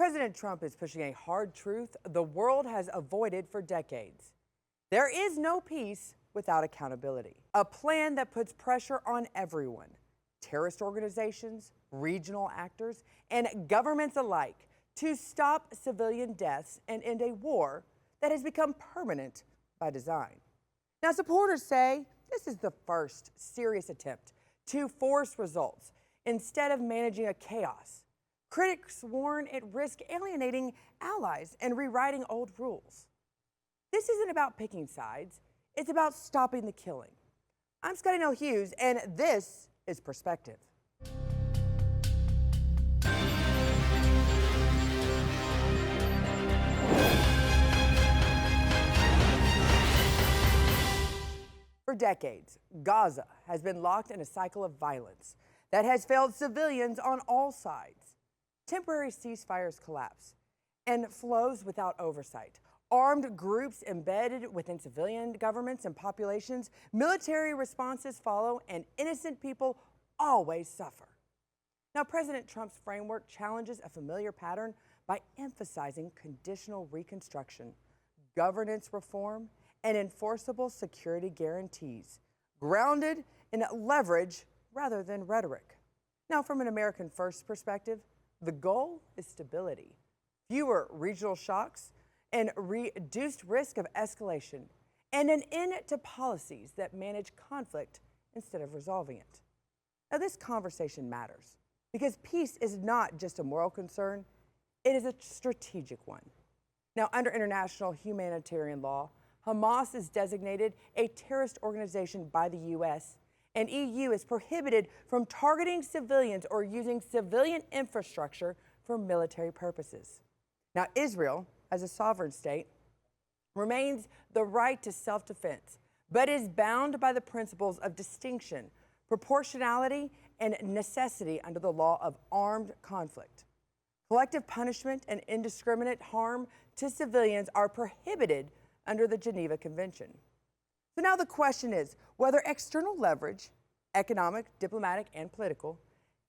President Trump is pushing a hard truth the world has avoided for decades. There is no peace without accountability. A plan that puts pressure on everyone, terrorist organizations, regional actors, and governments alike, to stop civilian deaths and end a war that has become permanent by design. Now, supporters say this is the first serious attempt to force results instead of managing a chaos. Critics warn it risks alienating allies and rewriting old rules. This isn't about picking sides, it's about stopping the killing. I'm Scottie Nell Hughes, and this is Perspective. For decades, Gaza has been locked in a cycle of violence that has failed civilians on all sides. Temporary ceasefires collapse and flows without oversight. Armed groups embedded within civilian governments and populations, military responses follow, and innocent people always suffer. Now, President Trump's framework challenges a familiar pattern by emphasizing conditional reconstruction, governance reform, and enforceable security guarantees, grounded in leverage rather than rhetoric. Now, from an American First perspective, the goal is stability, fewer regional shocks, and reduced risk of escalation, and an end to policies that manage conflict instead of resolving it. Now, this conversation matters because peace is not just a moral concern, it is a strategic one. Now, under international humanitarian law, Hamas is designated a terrorist organization by the U.S., and EU is prohibited from targeting civilians or using civilian infrastructure for military purposes. Now, Israel, as a sovereign state, remains the right to self-defense, but is bound by the principles of distinction, proportionality, and necessity under the law of armed conflict. Collective punishment and indiscriminate harm to civilians are prohibited under the Geneva Convention. So now the question is whether external leverage, economic, diplomatic, and political,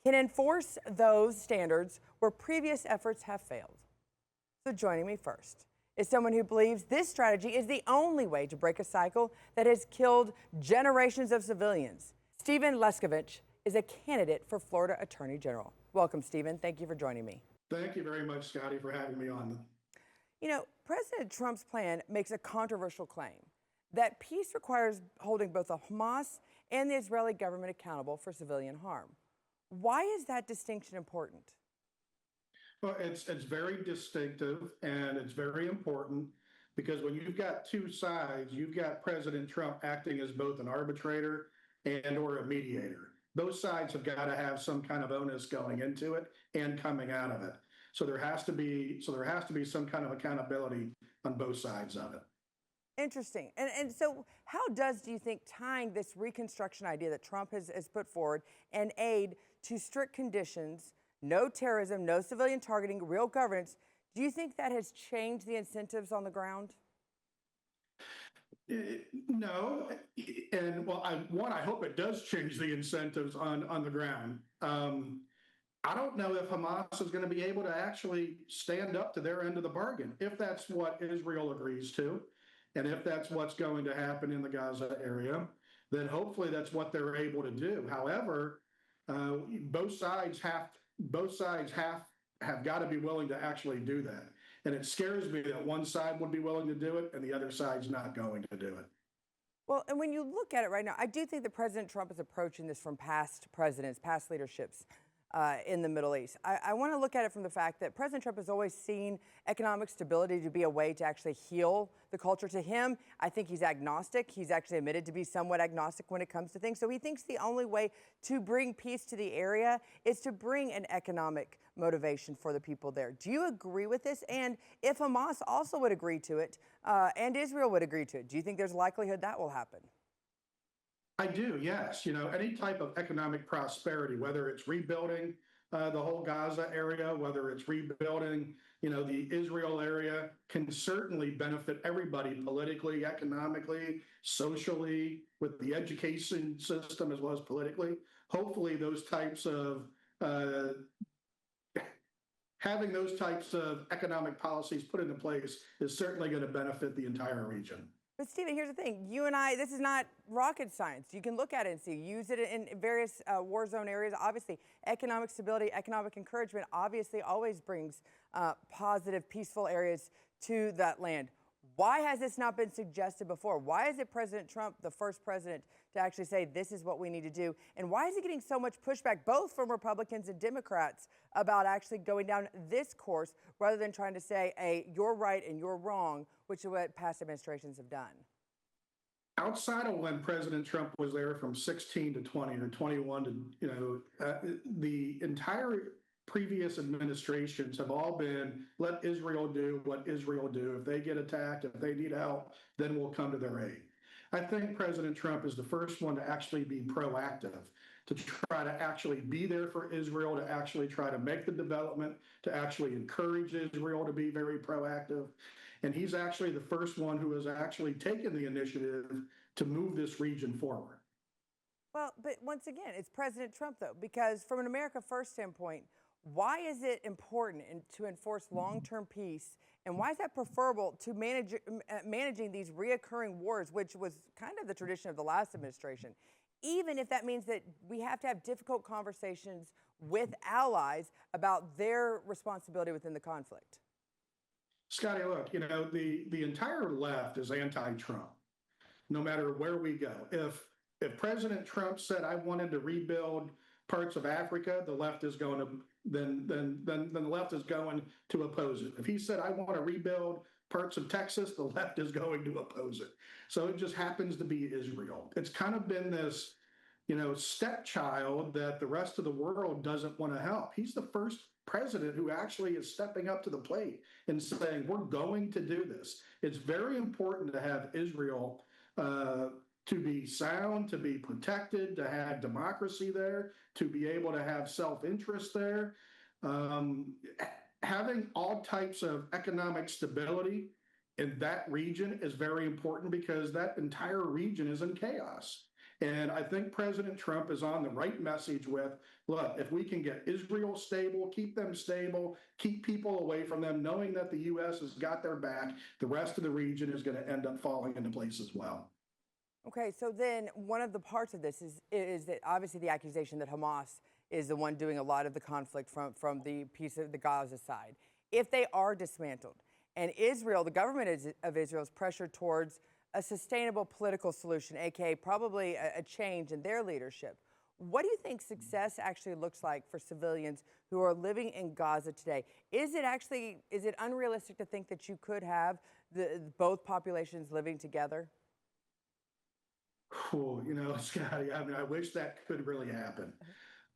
can enforce those standards where previous efforts have failed. So joining me first is someone who believes this strategy is the only way to break a cycle that has killed generations of civilians. Steven Leskovich is a candidate for Florida Attorney General. Welcome, Steven. Thank you for joining me. Thank you very much, Scotty, for having me on. You know, President Trump's plan makes a controversial claim that peace requires holding both the Hamas and the Israeli government accountable for civilian harm. Why is that distinction important? Well, it's very distinctive and it's very important because when you've got two sides, you've got President Trump acting as both an arbitrator and or a mediator. Both sides have got to have some kind of onus going into it and coming out of it. So there has to be some kind of accountability on both sides of it. Interesting. And so how do you think tying this reconstruction idea that Trump has put forward and aid to strict conditions, no terrorism, no civilian targeting, real governance, do you think that has changed the incentives on the ground? No. And well, I hope it does change the incentives on the ground. I don't know if Hamas is going to be able to actually stand up to their end of the bargain, if that's what Israel agrees to, and if that's what's going to happen in the Gaza area, then hopefully that's what they're able to do. However, both sides have got to be willing to actually do that. And it scares me that one side would be willing to do it and the other side's not going to do it. Well, and when you look at it right now, I do think that President Trump is approaching this from past presidents, past leaderships in the Middle East. I want to look at it from the fact that President Trump has always seen economic stability to be a way to actually heal the culture. To him, I think he's agnostic. He's actually admitted to be somewhat agnostic when it comes to things. So he thinks the only way to bring peace to the area is to bring an economic motivation for the people there. Do you agree with this? And if Hamas also would agree to it, and Israel would agree to it, do you think there's likelihood that will happen? I do, yes. You know, any type of economic prosperity, whether it's rebuilding the whole Gaza area, whether it's rebuilding, the Israel area, can certainly benefit everybody politically, economically, socially, with the education system as well as politically. Hopefully those types of having those types of economic policies put into place is certainly going to benefit the entire region. But Stephen, here's the thing. You and I, this is not rocket science. You can look at it and see. Use it in various war zone areas. Obviously, economic stability, economic encouragement obviously always brings positive, peaceful areas to that land. Why has this not been suggested before? Why is it President Trump, the first president, to actually say this is what we need to do? And why is he getting so much pushback, both from Republicans and Democrats, about actually going down this course rather than trying to say, you're right and you're wrong, which is what past administrations have done? Outside of when President Trump was there from 16 to 20 or 21 to, the entire previous administrations have all been, let Israel do what Israel do. If they get attacked, if they need help, then we'll come to their aid. I think President Trump is the first one to actually be proactive, to try to actually be there for Israel, to actually try to make the development, to actually encourage Israel to be very proactive. And he's actually the first one who has actually taken the initiative to move this region forward. Well, but once again, it's President Trump, though, because from an America First standpoint, why is it important to enforce long-term peace, and why is that preferable to managing these reoccurring wars, which was kind of the tradition of the last administration, even if that means that we have to have difficult conversations with allies about their responsibility within the conflict? Scotty, look, the entire left is anti-Trump, no matter where we go. If President Trump said, I wanted to rebuild parts of Africa, the left is going to then the left is going to oppose it. If he said, I want to rebuild parts of Texas, the left is going to oppose it. So it just happens to be Israel. It's kind of been this, stepchild that the rest of the world doesn't want to help. He's the first president who actually is stepping up to the plate and saying, we're going to do this. It's very important to have Israel to be sound, to be protected, to have democracy there, to be able to have self-interest there. Having all types of economic stability in that region is very important because that entire region is in chaos. And I think President Trump is on the right message with, look, if we can get Israel stable, keep them stable, keep people away from them, knowing that the U.S. has got their back, the rest of the region is going to end up falling into place as well. Okay, so then one of the parts of this is that obviously the accusation that Hamas is the one doing a lot of the conflict from the piece of the Gaza side. If they are dismantled, and Israel, the government of Israel, is pressured towards a sustainable political solution, aka probably a change in their leadership, what do you think success actually looks like for civilians who are living in Gaza today? Is it unrealistic to think that you could have both populations living together? Cool. Scotty, I wish that could really happen.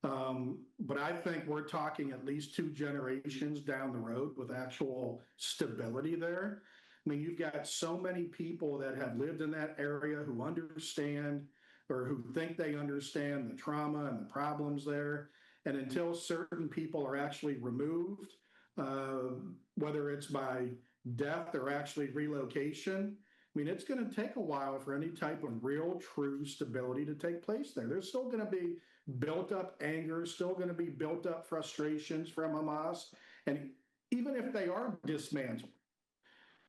But I think we're talking at least 2 generations down the road with actual stability there. I mean, you've got so many people that have lived in that area who understand or who think they understand the trauma and the problems there. And until certain people are actually removed, whether it's by death or actually relocation, I mean, it's going to take a while for any type of real, true stability to take place there. There's still going to be built up anger, still going to be built up frustrations from Hamas. And even if they are dismantled,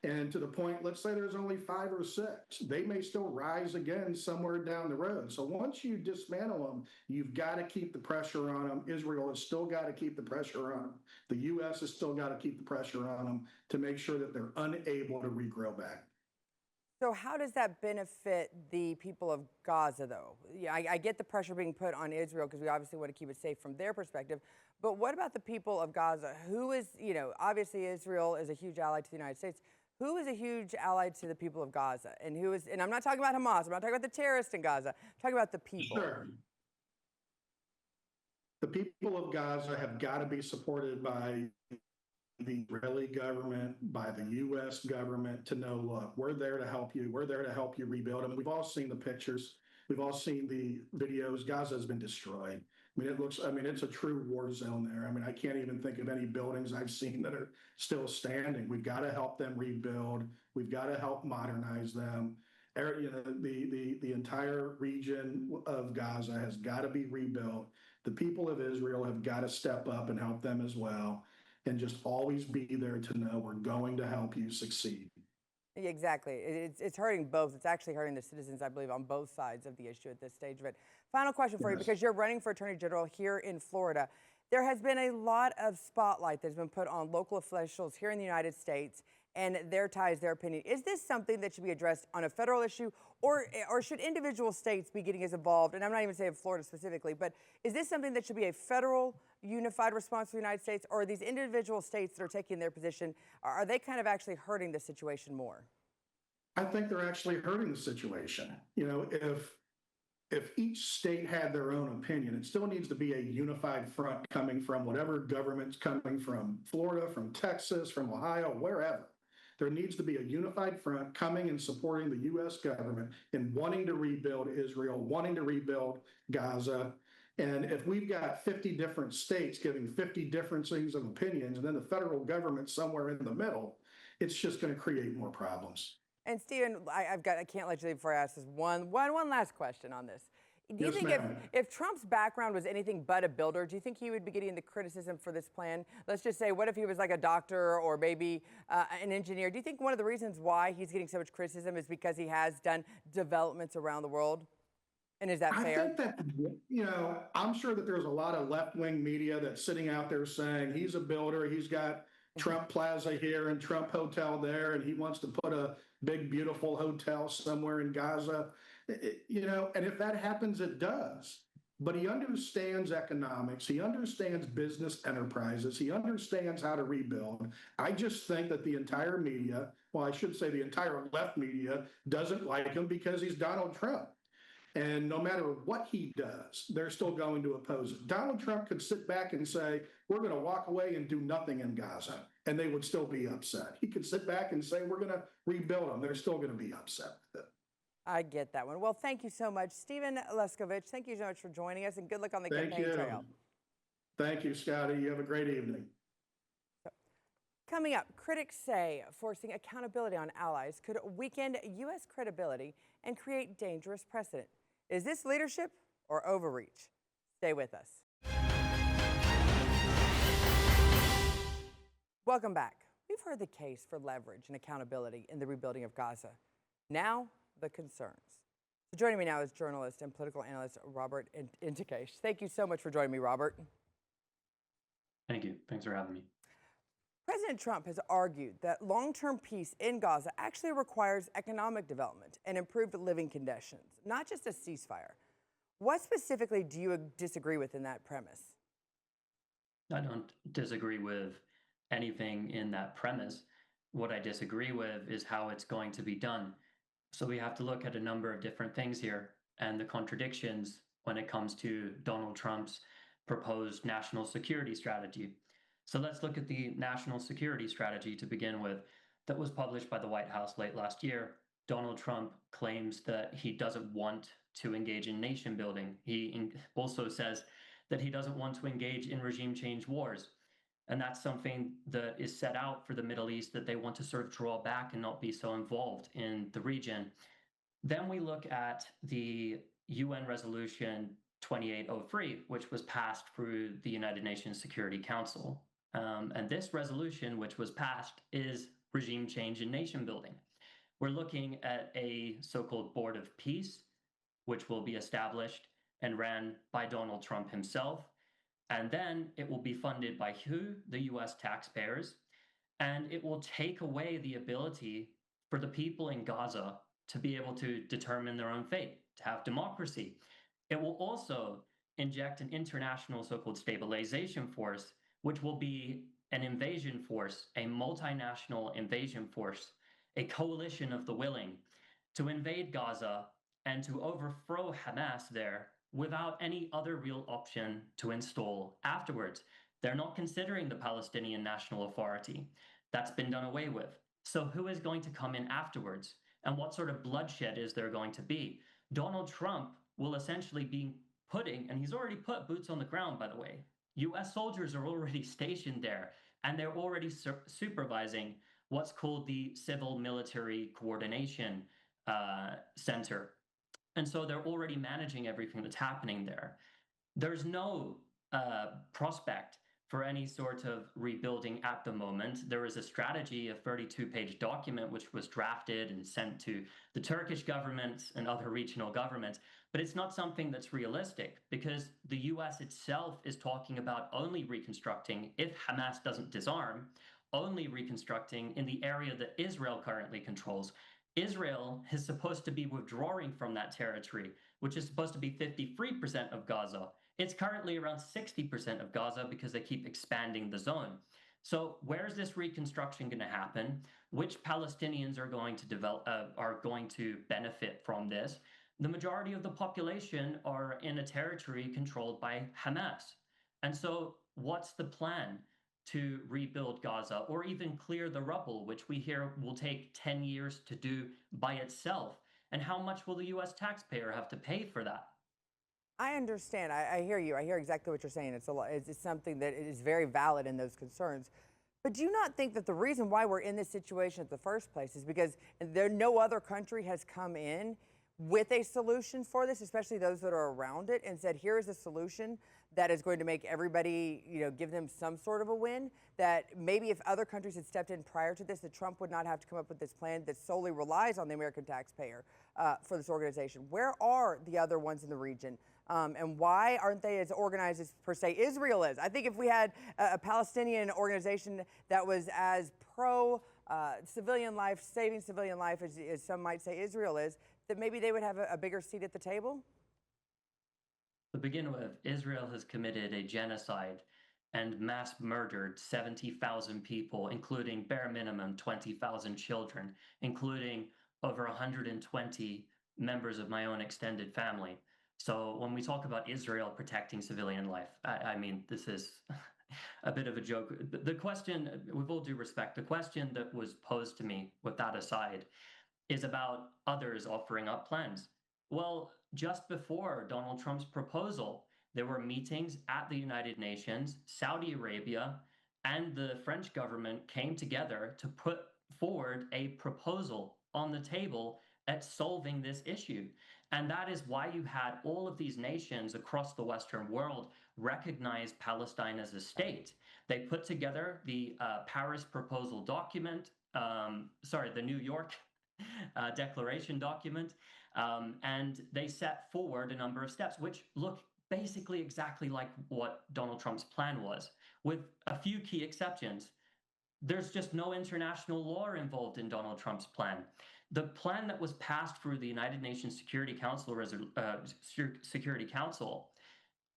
and to the point, let's say there's only 5 or 6, they may still rise again somewhere down the road. So once you dismantle them, you've got to keep the pressure on them. Israel has still got to keep the pressure on them. The U.S. has still got to keep the pressure on them to make sure that they're unable to regrow back. So how does that benefit the people of Gaza, though? Yeah, I get the pressure being put on Israel because we obviously want to keep it safe from their perspective. But what about the people of Gaza? Who is, obviously Israel is a huge ally to the United States. Who is a huge ally to the people of Gaza? And I'm not talking about Hamas. I'm not talking about the terrorists in Gaza. I'm talking about the people. Sure. The people of Gaza have got to be supported by the Israeli government, by the U.S. government to know, look, we're there to help you. We're there to help you rebuild. I mean, we've all seen the pictures. We've all seen the videos. Gaza has been destroyed. I mean, it's a true war zone there. I mean, I can't even think of any buildings I've seen that are still standing. We've got to help them rebuild. We've got to help modernize them. The entire region of Gaza has got to be rebuilt. The people of Israel have got to step up and help them as well. and just always be there to know we're going to help you succeed. Exactly. It's hurting both. It's actually hurting the citizens, I believe, on both sides of the issue at this stage. But final question for you, Yes. because you're running for Attorney General here in Florida. There has been a lot of spotlight that's been put on local officials here in the United States and their ties, their opinion. Is this something that should be addressed on a federal issue, or should individual states be getting as involved? And I'm not even saying Florida specifically, but is this something that should be a federal unified response to the United States, or are these individual states that are taking their position, are they kind of actually hurting the situation more? I think they're actually hurting the situation. You know, if each state had their own opinion, it still needs to be a unified front coming from whatever government's coming from Florida, from Texas, from Ohio, wherever. There needs to be a unified front coming and supporting the U.S. government in wanting to rebuild Israel, wanting to rebuild Gaza. And if we've got 50 different states giving 50 different things of opinions, and then the federal government somewhere in the middle, it's just going to create more problems. And Steven, I can't let you leave before I ask this one last question on this. Do you Yes, think ma'am. if Trump's background was anything but a builder, do you think he would be getting the criticism for this plan? Let's just say, what if he was like a doctor or maybe an engineer? Do you think one of the reasons why he's getting so much criticism is because he has done developments around the world? And is that I fair? think that, you know, I'm sure that there's a lot of left-wing media that's sitting out there saying he's a builder, he's got Trump Plaza here and Trump Hotel there, and he wants to put a big, beautiful hotel somewhere in Gaza. You know, and if that happens, it does. But he understands economics. He understands business enterprises. He understands how to rebuild. I just think that the entire media, well, I should say the entire left media, doesn't like him because he's Donald Trump. And no matter what he does, they're still going to oppose it. Donald Trump could sit back and say, we're going to walk away and do nothing in Gaza, and they would still be upset. He could sit back and say, we're going to rebuild them. They're still going to be upset with it. I get that one. Well, thank you so much. Steven Leskovich, thank you so much for joining us, and good luck on the Thank campaign you. trail. Thank you, Scotty. You have a great evening. Coming up, critics say forcing accountability on allies could weaken U.S. credibility and create dangerous precedent. Is this leadership or overreach? Stay with us. Welcome back. We've heard the case for leverage and accountability in the rebuilding of Gaza. Now, the concerns. So joining me now is journalist and political analyst Robert Inlakesh. Thank you so much for joining me, Robert. Thank you. Thanks for having me. President Trump has argued that long-term peace in Gaza actually requires economic development and improved living conditions, not just a ceasefire. What specifically do you disagree with in that premise? I don't disagree with anything in that premise. What I disagree with is how it's going to be done. So we have to look at a number of different things here and the contradictions when it comes to Donald Trump's proposed national security strategy. So let's look at the national security strategy to begin with that was published by the White House late last year. Donald Trump claims that he doesn't want to engage in nation building. He also says that he doesn't want to engage in regime change wars. And that's something that is set out for the Middle East, that they want to sort of draw back and not be so involved in the region. Then we look at the UN resolution 2803, which was passed through the United Nations Security Council. And this resolution, which was passed, is regime change and nation building. We're looking at a so-called Board of Peace, which will be established and ran by Donald Trump himself. And then it will be funded by who? The US taxpayers. And it will take away the ability for the people in Gaza to be able to determine their own fate, to have democracy. It will also inject an international so-called stabilization force, which will be an invasion force, a multinational invasion force, a coalition of the willing to invade Gaza and to overthrow Hamas there without any other real option to install afterwards. They're not considering the Palestinian National Authority. That's been done away with. So who is going to come in afterwards? And what sort of bloodshed is there going to be? Donald Trump will essentially be putting, and he's already put boots on the ground, by the way. US soldiers are already stationed there, and they're already supervising what's called the Civil Military Coordination Center. And so they're already managing everything that's happening there. There's no prospect for any sort of rebuilding at the moment. There is a strategy, a 32-page document, which was drafted and sent to the Turkish government and other regional governments. But it's not something that's realistic because the US itself is talking about only reconstructing, if Hamas doesn't disarm, only reconstructing in the area that Israel currently controls. Israel is supposed to be withdrawing from that territory, which is supposed to be 53% of Gaza. It's currently around 60% of Gaza because they keep expanding the zone. So where's this reconstruction going to happen? Which Palestinians are going to benefit from this? The majority of the population are in a territory controlled by Hamas. And so what's the plan to rebuild Gaza or even clear the rubble, which we hear will take 10 years to do by itself? And how much will the US taxpayer have to pay for that? I understand. I hear you. I hear exactly what you're saying. It's something that is very valid in those concerns. But do you not think that the reason why we're in this situation in the first place is because no other country has come in with a solution for this, especially those that are around it, and said, here is a solution that is going to make everybody, give them some sort of a win, that maybe if other countries had stepped in prior to this, that Trump would not have to come up with this plan that solely relies on the American taxpayer for this organization? Where are the other ones in the region? And why aren't they as organized as, per se, Israel is? I think if we had a Palestinian organization that was as pro civilian life, saving civilian life, as some might say Israel is, that maybe they would have a bigger seat at the table? To begin with, Israel has committed a genocide and mass murdered 70,000 people, including bare minimum 20,000 children, including over 120 members of my own extended family. So when we talk about Israel protecting civilian life, I mean, this is a bit of a joke. The question, with all due respect, the question that was posed to me, with that aside, is about others offering up plans. Well, just before Donald Trump's proposal, there were meetings at the United Nations. Saudi Arabia and the French government came together to put forward a proposal on the table at solving this issue. And that is why you had all of these nations across the Western world recognize Palestine as a state. They put together the Paris proposal document, the New York declaration document, and they set forward a number of steps which look basically exactly like what Donald Trump's plan was, with a few key exceptions. There's just no international law involved in Donald Trump's plan. The plan that was passed through the United Nations Security Council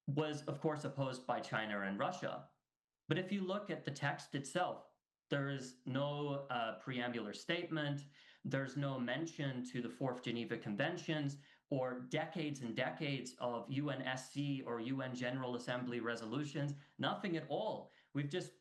was, of course, opposed by China and Russia. But if you look at the text itself, there is no preambular statement. There's no mention to the Fourth Geneva Conventions or decades and decades of UNSC or UN General Assembly resolutions. Nothing at all. We've just,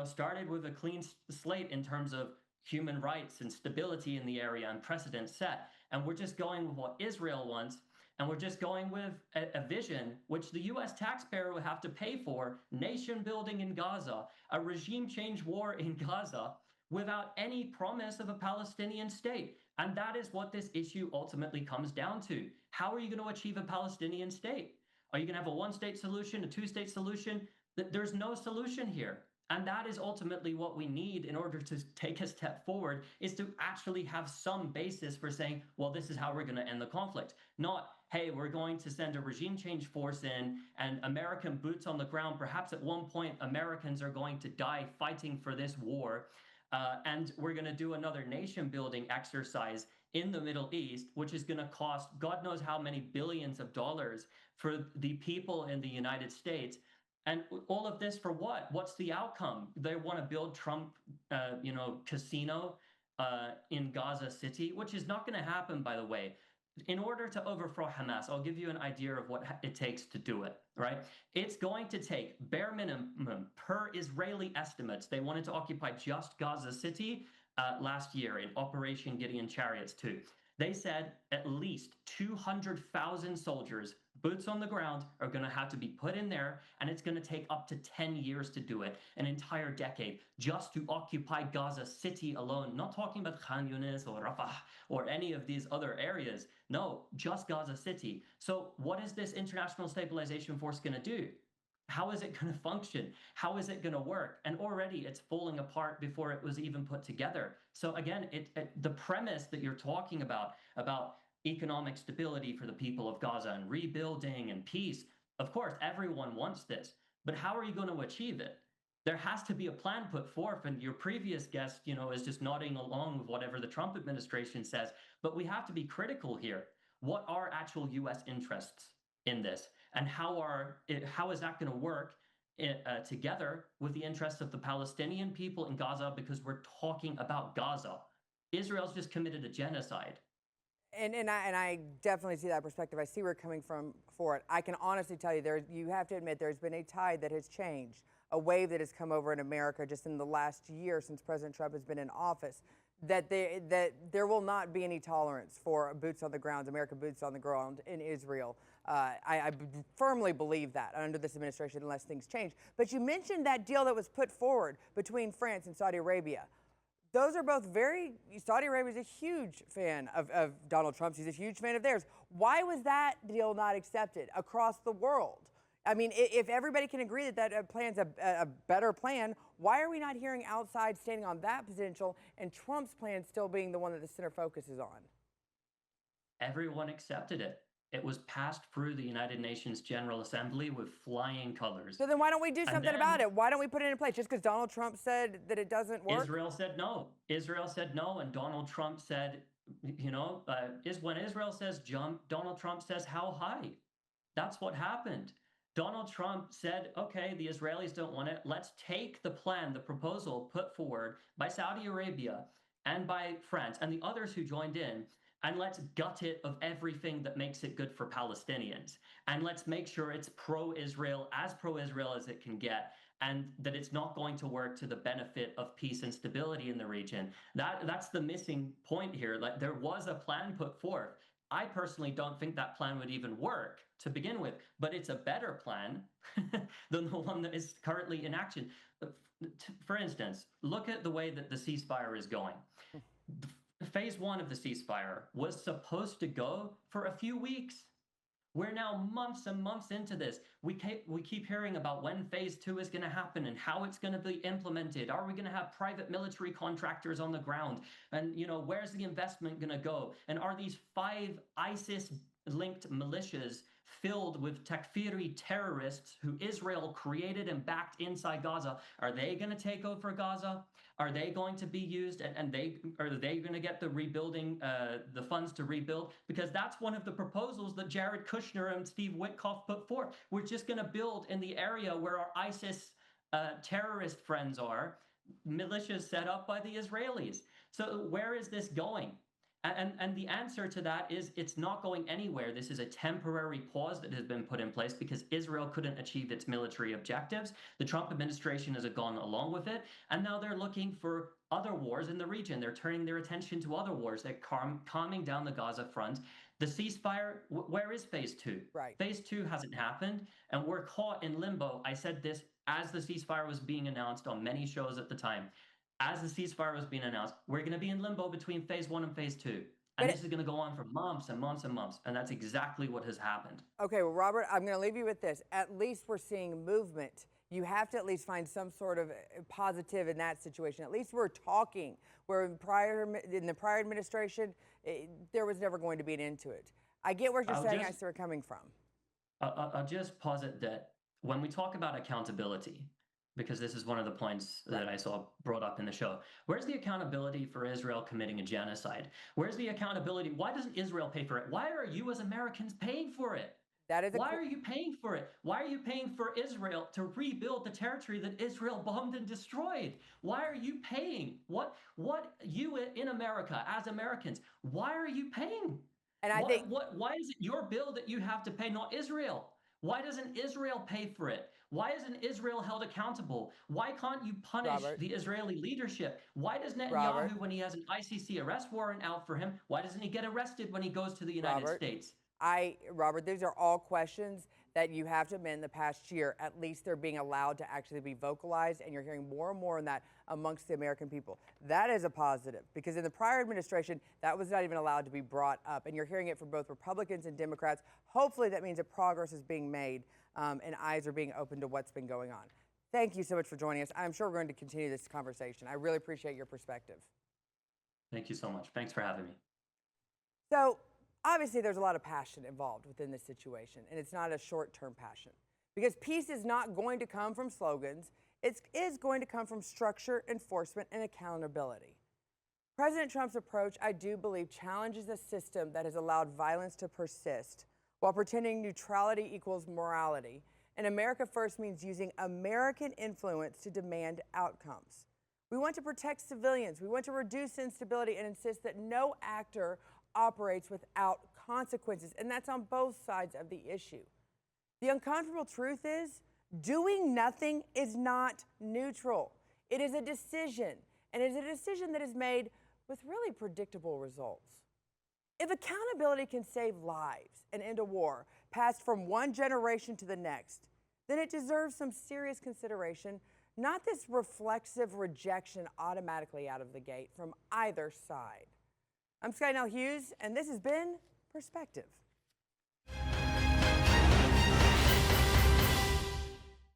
started with a clean slate in terms of human rights and stability in the area and precedent set. And we're just going with what Israel wants. And we're just going with a vision which the US taxpayer will have to pay for, nation building in Gaza, a regime change war in Gaza, without any promise of a Palestinian state. And that is what this issue ultimately comes down to. How are you going to achieve a Palestinian state? Are you going to have a one-state solution, a two-state solution? There's no solution here. And that is ultimately what we need in order to take a step forward, is to actually have some basis for saying, well, this is how we're going to end the conflict. Not, hey, we're going to send a regime change force in and American boots on the ground. Perhaps at one point, Americans are going to die fighting for this war. And we're going to do another nation building exercise in the Middle East, which is going to cost God knows how many billions of dollars for the people in the United States. And all of this for what? What's the outcome? They want to build Trump, casino in Gaza City, which is not going to happen, by the way. In order to overthrow Hamas, I'll give you an idea of what it takes to do it, right? It's going to take, bare minimum, per Israeli estimates, they wanted to occupy just Gaza City last year in Operation Gideon Chariots 2. They said at least 200,000 soldiers, boots on the ground, are going to have to be put in there, and it's going to take up to 10 years to do it, an entire decade, just to occupy Gaza City alone. Not talking about Khan Yunis or Rafah or any of these other areas. No, just Gaza City. So what is this international stabilization force going to do? How is it going to function? How is it going to work? And already it's falling apart before it was even put together. So again, the premise that you're talking about economic stability for the people of Gaza and rebuilding and peace, of course, everyone wants this. But how are you going to achieve it? There has to be a plan put forth, and your previous guest, is just nodding along with whatever the Trump administration says. But we have to be critical here. What are actual U.S. interests in this, and how is that going to work together with the interests of the Palestinian people in Gaza? Because we're talking about Gaza. Israel's just committed a genocide. And I definitely see that perspective. I see where you're coming from for it. I can honestly tell you, you have to admit there's been a tide that has changed, a wave that has come over in America just in the last year since President Trump has been in office, that there will not be any tolerance for boots on the ground, American boots on the ground in Israel. I firmly believe that under this administration, unless things change. But you mentioned that deal that was put forward between France and Saudi Arabia. Those are both Saudi Arabia is a huge fan of Donald Trump's. He's a huge fan of theirs. Why was that deal not accepted across the world? I mean, if everybody can agree that plan's a better plan, why are we not hearing outside standing on that potential and Trump's plan still being the one that the center focuses on? Everyone accepted it. It was passed through the United Nations General Assembly with flying colors. So then why don't we do something about it? Why don't we put it in place? Just because Donald Trump said that it doesn't work? Israel said no. Israel said no, and Donald Trump said, when Israel says jump, Donald Trump says how high. That's what happened. Donald Trump said, okay, the Israelis don't want it. Let's take the plan, the proposal put forward by Saudi Arabia and by France and the others who joined in, and let's gut it of everything that makes it good for Palestinians. And let's make sure it's pro-Israel as it can get, and that it's not going to work to the benefit of peace and stability in the region. That's the missing point here. Like, there was a plan put forth. I personally don't think that plan would even work to begin with, but it's a better plan than the one that is currently in action. For instance, look at the way that the ceasefire is going. Phase 1 of the ceasefire was supposed to go for a few weeks. We're now months and months into this. We keep hearing about when phase 2 is going to happen and how it's going to be implemented. Are we going to have private military contractors on the ground? And, where's the investment going to go? And are these 5 ISIS-linked militias filled with Takfiri terrorists who Israel created and backed inside Gaza? Are they going to take over Gaza? Are they going to be used, and are they going to get the rebuilding, the funds to rebuild? Because that's one of the proposals that Jared Kushner and Steve Witkoff put forth. We're just going to build in the area where our ISIS terrorist friends are, militias set up by the Israelis. So where is this going? And the answer to that is it's not going anywhere. This is a temporary pause that has been put in place because Israel couldn't achieve its military objectives. The Trump administration has gone along with it, and now they're looking for other wars in the region. They're turning their attention to other wars. They're calming down the Gaza front. The ceasefire, where is phase 2? Right. Phase 2 hasn't happened, and we're caught in limbo. I said this as the ceasefire was being announced on many shows at the time. As the ceasefire was being announced, we're going to be in limbo between phase 1 and phase 2. And this is going to go on for months and months and months. And that's exactly what has happened. Okay, well, Robert, I'm going to leave you with this. At least we're seeing movement. You have to at least find some sort of positive in that situation. At least we're talking. Where in the prior administration, there was never going to be an end to it. I get where you're saying. I see where you're coming from. I'll just posit that when we talk about accountability, because this is one of the points that I saw brought up in the show. Where's the accountability for Israel committing a genocide? Where's the accountability? Why doesn't Israel pay for it? Why are you as Americans paying for it? Why are you paying for it? Why are you paying for Israel to rebuild the territory that Israel bombed and destroyed? Why are you paying? What you in America, as Americans, why are you paying? And why is it your bill that you have to pay, not Israel? Why doesn't Israel pay for it? Why isn't Israel held accountable? Why can't you punish the Israeli leadership? Why does Netanyahu, when he has an ICC arrest warrant out for him, why doesn't he get arrested when he goes to the United States? Robert, these are all questions that you have to admit in the past year, at least they're being allowed to actually be vocalized, and you're hearing more and more on that amongst the American people. That is a positive, because in the prior administration, that was not even allowed to be brought up, and you're hearing it from both Republicans and Democrats. Hopefully that means that progress is being made and eyes are being opened to what's been going on. Thank you so much for joining us. I'm sure we're going to continue this conversation. I really appreciate your perspective. Thank you so much. Thanks for having me. So, obviously, there's a lot of passion involved within this situation, and it's not a short-term passion. Because peace is not going to come from slogans. It is going to come from structure, enforcement, and accountability. President Trump's approach, I do believe, challenges a system that has allowed violence to persist while pretending neutrality equals morality. And America First means using American influence to demand outcomes. We want to protect civilians. We want to reduce instability and insist that no actor operates without consequences, and that's on both sides of the issue. The uncomfortable truth is, doing nothing is not neutral. It is a decision, and it is a decision that is made with really predictable results. If accountability can save lives and end a war passed from one generation to the next, then it deserves some serious consideration, not this reflexive rejection automatically out of the gate from either side. I'm Scottie Nell Hughes, and this has been Perspective.